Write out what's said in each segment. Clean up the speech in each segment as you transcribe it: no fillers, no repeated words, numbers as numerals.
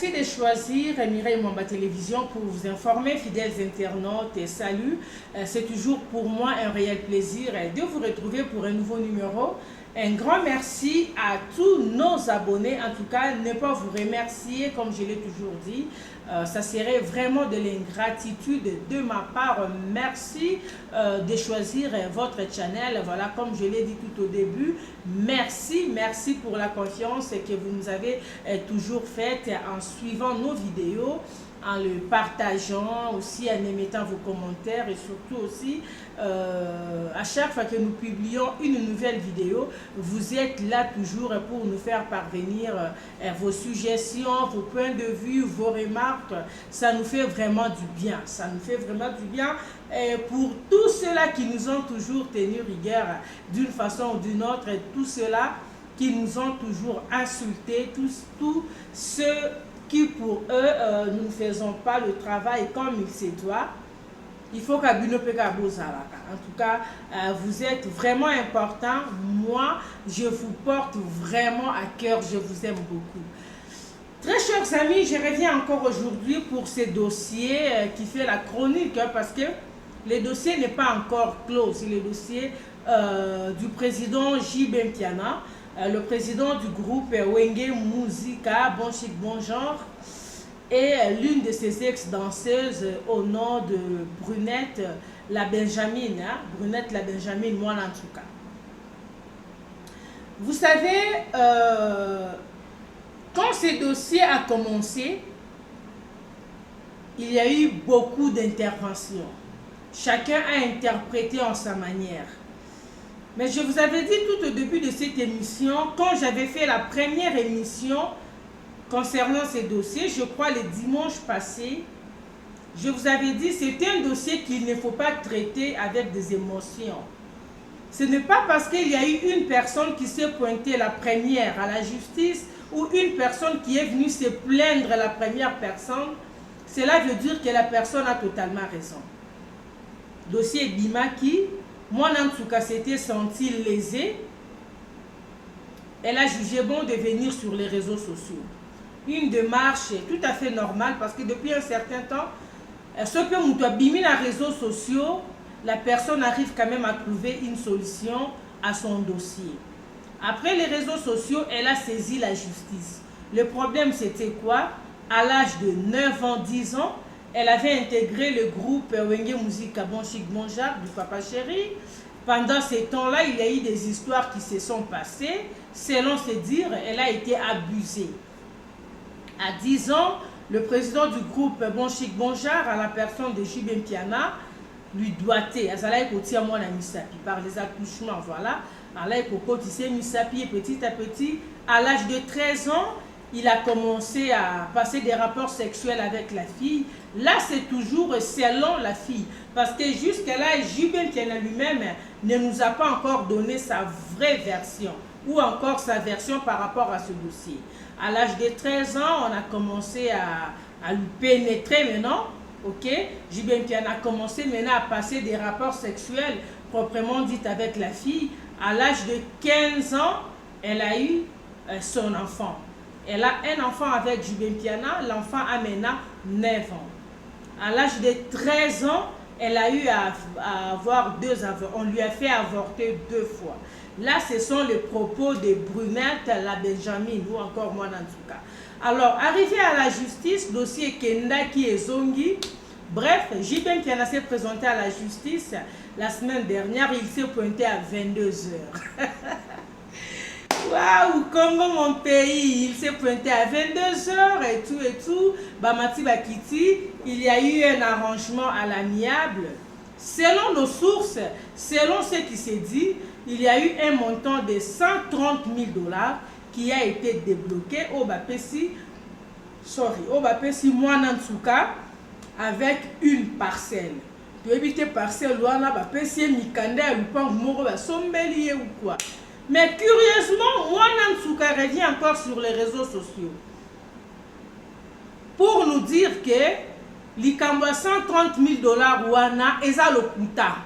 Merci de choisir Mireille Mwamba Télévision pour vous informer, fidèles internautes, et salut. C'est toujours pour moi un réel plaisir de vous retrouver pour un nouveau numéro. Un grand merci à tous nos abonnés. En tout cas, ne pas vous remercier, comme je l'ai toujours dit. Ça serait vraiment de l'ingratitude de ma part. Merci de choisir votre channel. Voilà, comme je l'ai dit tout au début, merci pour la confiance que vous nous avez toujours faite en suivant nos vidéos, en le partageant aussi, en émettant vos commentaires et surtout aussi à chaque fois que nous publions une nouvelle vidéo, vous êtes là toujours pour nous faire parvenir vos suggestions, vos points de vue, vos remarques. Ça nous fait vraiment du bien. Ça nous fait vraiment du bien. Et pour tous ceux-là qui nous ont toujours tenu rigueur d'une façon ou d'une autre, et tous ceux-là qui nous ont toujours insultés, tous ceux qui pour eux, nous ne faisons pas le travail comme il se doit. Il faut qu'à Bino Pekabozalaka. En tout cas, vous êtes vraiment important. Moi, je vous porte vraiment à cœur. Je vous aime beaucoup. Très chers amis, je reviens encore aujourd'hui pour ce dossier qui fait la chronique, parce que le dossier n'est pas encore clos. C'est le dossier du président J.B. Mpiana, le président du groupe Wenge Muzika, Bon Chic Bon Genre, et l'une de ses ex-danseuses au nom de Brunette la Benjamine. Brunette la Benjamine, moi en tout cas. Vous savez, quand ce dossier a commencé, il y a eu beaucoup d'interventions. Chacun a interprété en sa manière. Mais je vous avais dit tout au début de cette émission, quand j'avais fait la première émission concernant ces dossiers, je crois le dimanche passé, je vous avais dit que c'est un dossier qu'il ne faut pas traiter avec des émotions. Ce n'est pas parce qu'il y a eu une personne qui s'est pointée la première à la justice ou une personne qui est venue se plaindre à la première personne, cela veut dire que la personne a totalement raison. Dossier Bimaki, moi en tout cas s'était senti lésée. Elle a jugé bon de venir sur les réseaux sociaux. Une démarche tout à fait normale parce que depuis un certain temps, ce que nous avons mis dans les réseaux sociaux, la personne arrive quand même à trouver une solution à son dossier. Après les réseaux sociaux, elle a saisi la justice. Le problème c'était quoi? À l'âge de 9 ans, 10 ans, elle avait intégré le groupe Wenge Muzika Bon Chic Bon Genre du Papa Chéri. Pendant ces temps-là, il y a eu des histoires qui se sont passées. Selon se dire, elle a été abusée. À 10 ans, le président du groupe Bon Chic Bon Genre, à la personne de J.B. Mpiana, lui doigté. Par les accouchements, voilà. Et petit à petit, à l'âge de 13 ans, il a commencé à passer des rapports sexuels avec la fille. Là, c'est toujours selon la fille. Parce que jusqu'à-là, J.B. Mpiana lui-même ne nous a pas encore donné sa vraie version ou encore sa version par rapport à ce dossier. À l'âge de 13 ans, on a commencé à lui pénétrer maintenant. Ok, J.B. Mpiana a commencé maintenant à passer des rapports sexuels proprement dit avec la fille. À l'âge de 15 ans, elle a eu son enfant. Elle a un enfant avec J.B. Mpiana, l'enfant a maintenant 9 ans. À l'âge de 13 ans, elle a eu à avoir on lui a fait avorter 2 fois. Là, ce sont les propos de Brunette la Benjamine, ou encore moi en tout cas. Alors, arrivé à la justice, dossier Kendaki et Zongi, bref, J.B. Mpiana s'est présenté à la justice la semaine dernière, il s'est pointé à 22 h. Waouh, Congo mon pays, il s'est pointé à 22 h et tout, Bamati Bakiti, il y a eu un arrangement à l'amiable. Selon nos sources, selon ce qui s'est dit, il y a eu un montant de 130 000 $ qui a été débloqué au Bapesi, moi Nantsuka, avec une parcelle. Tu évites parcelle, Bapesi, Mikande, Lupang, Moro, Sombeli ou quoi. Mais curieusement, moi Nantsuka revient encore sur les réseaux sociaux pour nous dire que l'Ikamba 130 000 $ wana eza lokuta.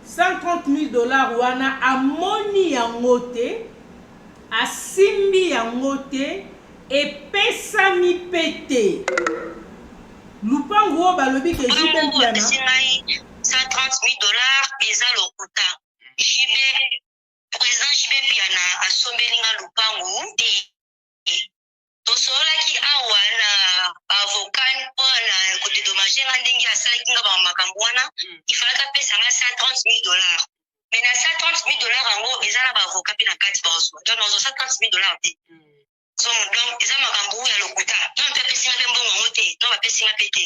130 000 $ wana amoni yango te, asimbi yango te, epesami pete lupangu oyo balobi ke jibe mpiana 130 000 eza lokuta jibe président jibe mpiana asombeli nga lupangu te tosololaki awa na avocat mpona kodedommage nga ndenge asalaki nga bamakambo wana ifalaki apesa nga 130 000 mais na 130 000 yango eza na baavocat mpe na kati bazwa donc nazwa 130 000 te donc eza makambo ya lokuta donc mpe apesi nga mpe mbongo yango te donc bapesi nga mpe te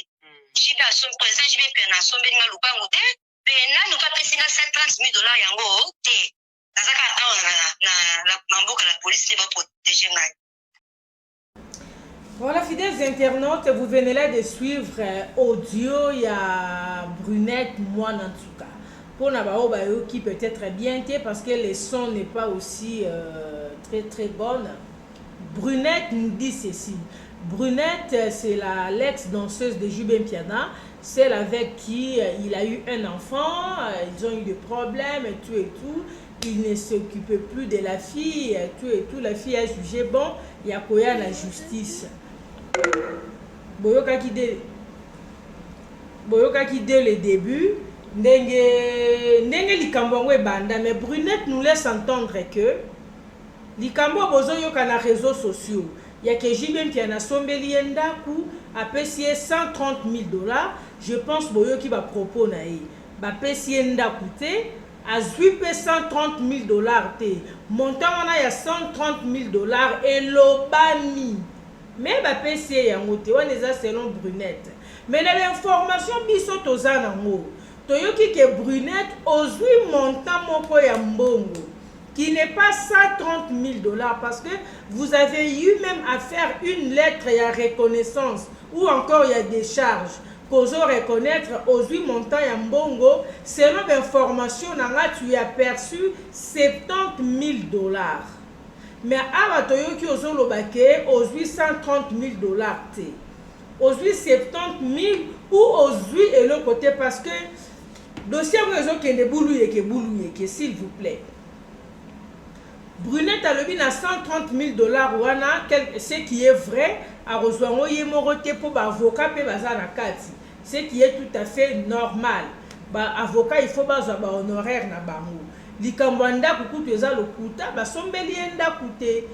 jibe président jibe mpe asombeli nga lupango te mpe nanu mpe apesi nga 130 000 yango te nazaka awa na mboka la polisi te baprotege ngai. Voilà, fidèles internautes, vous venez là de suivre audio, il y a Brunette, moi en tout cas. Pour Nabao qui peut être bien parce que le son n'est pas aussi très bonne. Brunette nous dit ceci. Brunette, c'est l'ex-danseuse de Jubé Mpiana, celle avec qui il a eu un enfant, ils ont eu des problèmes et tout. Il ne s'occupe plus de la fille, tout. La fille a jugé bon, il y a quoi la justice. Boyokaki dès le début, ndenge likambo banda, mais Brunette nous laisse entendre que likambo bozo yoka na réseaux sociaux. Il y a que Jibe Mpiana sombeli yendaku apesi 130 000 $. Je pense boyoki ba propos na ye. Ba pesi yendaku te azwi 130 000 $ te. Montant wana ya 130 000 $ et lobami. Mais ba pesi yango te wana eza selon Brunette. Mais l'information biso toza nango. Toyoki ke Brunette ozwi montant moko ya mbongo qui n'est pas 130 000 $ parce que vous avez eu même à faire une lettre et à reconnaissance ou encore il y a des charges qu'oso reconnaître ozwi montant ya mbongo selon l'information nanga tu as perçu 70 000 $. Mais awa toyoki ozo lobake ozwi 130 000 $ te. Ozwi 70 000 ou ozwi et le côté parce que dossier ozo kende bouluyeke s'il vous plaît. Brunette a levé na 130 000 $ wana ce qui est vrai a rejoindre yemorote pour avocat pe bazana kati. Ce qui est tout à fait normal. Ba avocat il faut baza ba honoraire na bango. Likambanda kukutu eza lokuta ba sombeli enda kute.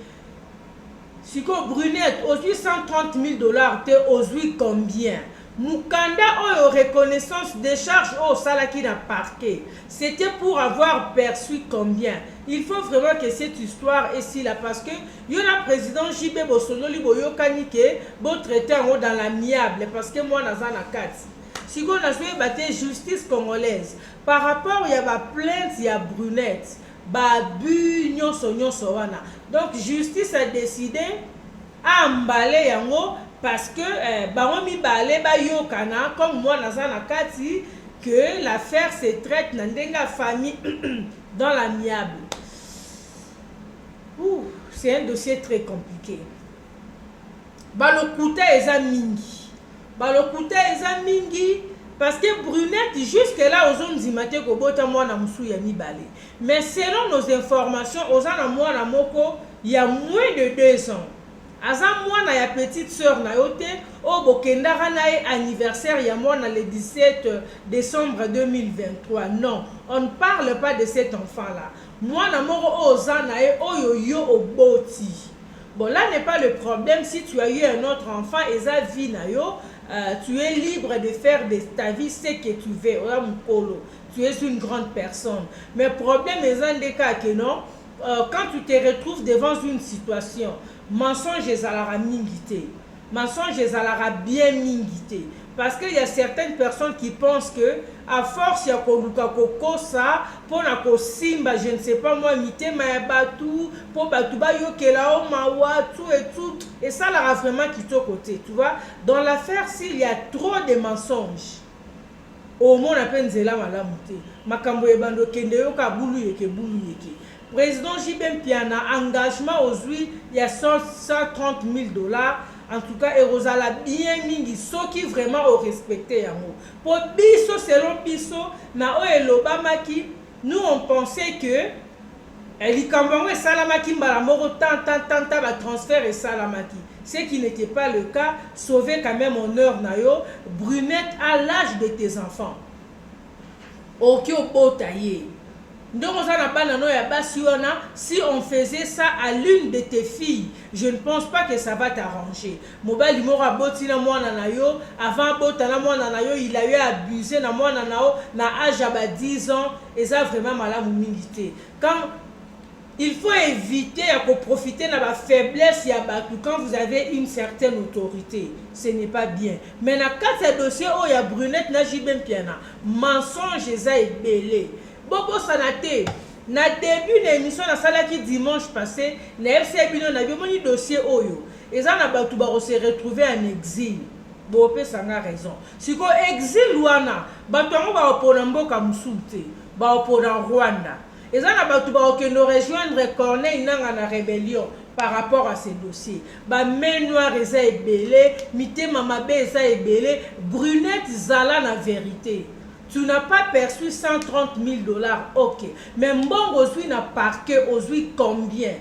Siko Brunette aujourd'hui 130 000 $ te aujourd'hui combien? Mukanda oyo reconnaissance des charges au salaki na parquet. C'était pour avoir perçu combien? Il faut vraiment que cette histoire est si là parce que y a président Jibe Bosonoli boyokani ke bo traiter en dans l'amiable parce que moi nazana kati. Si on a joué battre justice congolaise par rapport y a ba plainte y a Brunette ba bu nyonso wana. Donc justice a décidé à emballer yango parce que bango mibale ba yokana comme moi nazana kati que l'affaire se traite na ndenga famille dans l'amiable. C'est un dossier très compliqué. Balokuta eza mingi. Parce que Brunette jusque là aux zones zimate ko bota mwana musu ya mibale. Mais selon nos informations ozana mwana moko il y a moins de 2 ans. Aza mwana ya petite sœur na yote o bokendara na anniversaire ya mwana le 17 décembre 2023. Non, on ne parle pas de cet enfant là. Mwana moko ozana e oyo yo oboti. Bon là n'est pas le problème si tu as eu un autre enfant et sa vie na yo, tu es libre de faire de ta vie ce que tu veux. Tu es une grande personne. Mais le problème est un des cas que non, quand tu te retrouves devant une situation, mensonge ezalaka mingité. Mensonge ezalaka bien mingité. Parce qu'il y a certaines personnes qui pensent que à force ya koluka kokosa pona kosimba je ne sais pas moi mitema ya batu po batu ba yokela o mawa tout et ça la vraiment kitoko côté tu vois dans l'affaire s'il y a trop de mensonges au moins on appelle nzela malamu te makambo ebando kende yoka bulu yeke président Jibe Mpiana engagement aujourd'hui il y a 130 000 $. En tout cas, Erosala bien mingi, ceux qui vraiment ont respecté yango. Pour biso selon biso, na o elobamaki, nous on pensait que Likambango et Salamaki Mbalamoro tant transfert et Salamaki. Ce qui n'était pas le cas, sauver quand même honneur Nayo, Brunette à l'âge de tes enfants. Ok, au beau taillé. Donc, si on faisait ça à l'une de tes filles, je ne pense pas que ça va t'arranger. Mobile Mora Botina Moananayo, avant Botana Moananayo, il a eu abusé na Moananao, na âge à 10 ans, et ça vraiment malade humilité. Quand il faut éviter de profiter de la faiblesse quand vous avez une certaine autorité. Ce n'est pas bien. Mais dans ce dossier, il y a Brunette Najibem Piana. Mensonge et belé. Bobo Sanate. Na début de l'émission, na salle qui dimanche passé, na FC Bino na un dossier Oyo. Et ça na Batouba se retrouver en exil. Bopé Sanga raison. Si ko exil Luana, Batouango ba oponambo kamusulte, ba oponan Rwanda. Et ça n'a pas tout que nous rejoindre Corneille dans la rébellion par rapport à ces dossiers. Bah main noire est belé, mité mamabe est belé, Brunette Zala la vérité. Tu n'as pas perçu 130 000 $, ok. Mais bon aujourd'hui n'a parqué aujourd'hui combien?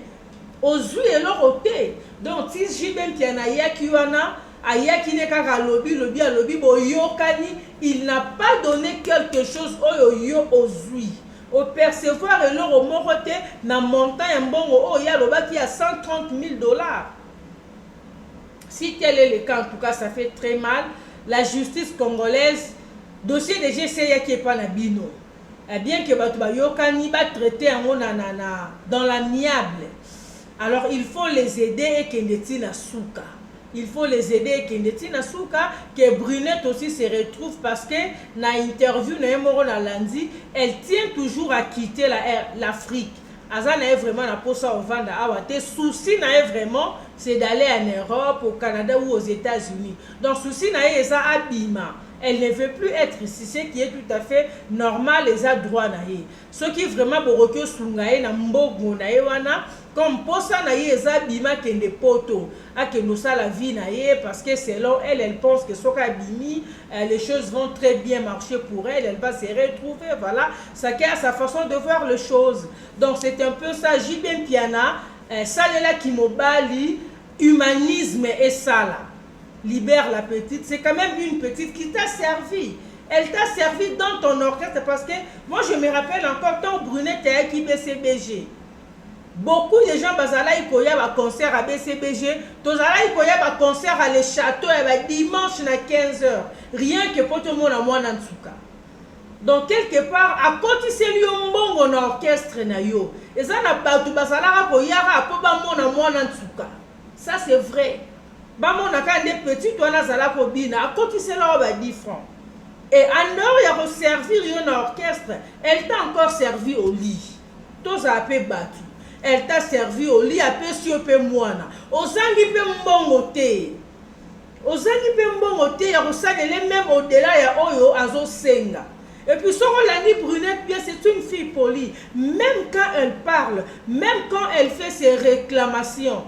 Aujourd'hui est leur ôté. Donc si j'ai bien qu'il y en a yakiwana, ayaki ne kaka lobby bo yokani, il n'a pas donné quelque chose yo aujourd'hui. Au percevoir et leur au moroté na montagne bongo oh ya loba qui a 130 000 $. Si tel est le cas, en tout cas ça fait très mal. La justice congolaise dossier de GCA qui est pas na bino. Bien que batuba yokani ba traiter en dans l'amiable. Alors il faut les aider et kendeti na souka. Il faut les aider Kendetina Souka, que Brunette aussi se retrouve parce que dans l'interview na Landi, elle tient toujours à quitter l'Afrique. Azan est vraiment la posa au vanda awate. Souci n'a vraiment c'est d'aller en Europe, au Canada ou aux États-Unis. Donc souci n'a eza abima. Elle ne veut plus être ici, ce qui est tout à fait normal les droits naïe. Ce qui vraiment borokyo sungaye na mbogo naïe wana comme posa naïe eza bima kende poto a que nous ça la vie naïe parce que selon elle elle pense que soka bimi les choses vont très bien marcher pour elle, elle va se retrouver voilà, ça a sa façon de voir les choses. Donc c'est un peu ça Jibem Piana ça là qui mobali humanisme et ça là. Libère la petite, c'est quand même une petite qui t'a servi. Elle t'a servi dans ton orchestre parce que moi je me rappelle encore quand Brunette est qui BCBG. Beaucoup de gens bazala ikoya ba concert à BCBG, tozala ikoya ba concert à le château et dimanche na 15h. Rien que pour tout le monde à moi nansuka. Donc quelque part à côté c'est lui mbongo na orchestre na yo. Et ça na ba tu bazala ko yara po ba mona moi nansuka. Ça c'est vrai. Bamon a quand des petits toi nazala ko bina à côté c'est là ba 10 francs. Et en dehors il y a servir un orchestre, elle t'a encore servi au lit. Tous a peu battu. Elle t'a servi au lit à peu sur peu moana. Ozangi pe mbongo te. Ozangi pe mbongo te ya kosalele même au-delà ya oyo azo senga. Et puis Sorolani Brunette bien c'est une fille polie. Même quand elle parle, même quand elle fait ses réclamations,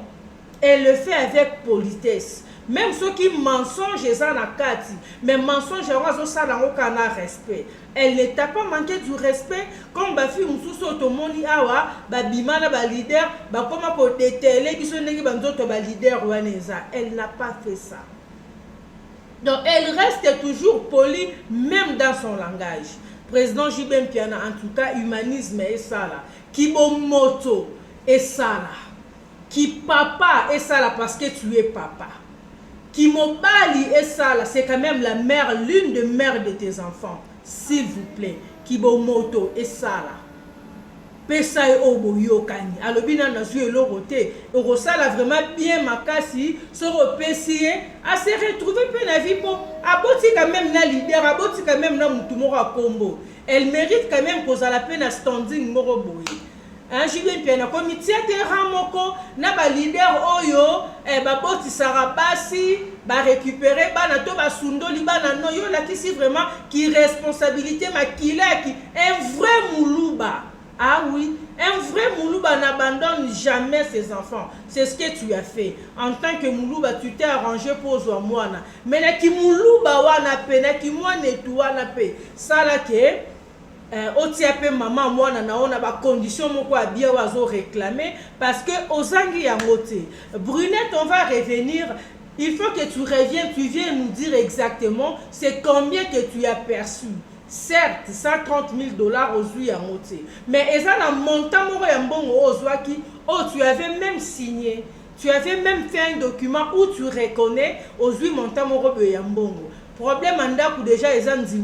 elle le fait avec politesse. Même ceux qui mensongent, ils en ont kati. Mais mensonge, ils ont aucun respect. Elle ne t'a pas manqué du respect. Comme ma fille, automoni awa, bimana ba leader, comment pour dételer, leader elle n'a pas fait ça. Donc elle reste toujours polie, même dans son langage. Président Jibem Piana, en tout cas, humanisme et ça là. Kibomoto et ça là. Qui papa et ça là parce que tu es papa. Qui mobali et ça là, c'est quand même la mère, l'une des mères de tes enfants. S'il vous plaît. Kibomoto et ça là. Pesa e obo yokani. Alobina na zue lorote. Orosa la vraiment bien makasi. Soro pesiye. A se retrouver pe na vie pour. Aboti quand même na leader. Aboti quand même na mutumora combo. Elle mérite quand même qu'on a la peine à standing moroboye. Jibem Piana comité te ramoko na ba leader oyo ba boti sarabasi ba récupérer ba na to ba sundoli ba na no yo la qui vraiment qui responsabilité ma kila qui un vrai moulouba. Ah oui, un vrai moulouba n'abandonne jamais ses enfants. C'est ce que tu as fait. En tant que moulouba, tu t'es arrangé pour Zouamouana. Mais na ki moulouba wana pe na ki mouane tu wana pe. Ça là que otiape maman moi on a ba condition moko a bien ozo réclamer parce que ozangi yango te. Brunette, on va revenir. Il faut que tu reviennes, tu viens nous dire exactement c'est combien que tu as perçu. Certes, 130 000 $ aux yeux à moté. Mais ils ont un montant où tu avais même signé. Tu avais même fait un document où tu reconnais aux yeux montant yambongo. Problème en déjà ils ont dit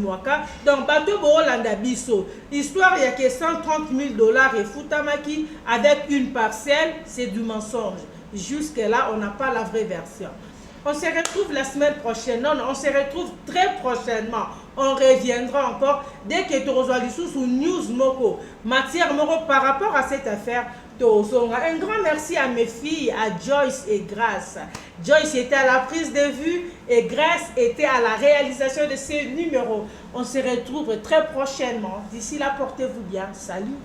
donc bateau bolanda biso. Histoire il y a que 130 000 $ et foutamaki avec une parcelle, c'est du mensonge. Jusque là, on n'a pas la vraie version. On se retrouve la semaine prochaine. Non, on se retrouve très prochainement. On reviendra encore dès que tu reçois les sous news moko. Matière moko par rapport à cette affaire. Un grand merci à mes filles, à Joyce et Grace. Joyce était à la prise de vue et Grace était à la réalisation de ces numéros. On se retrouve très prochainement. D'ici là, portez-vous bien. Salut.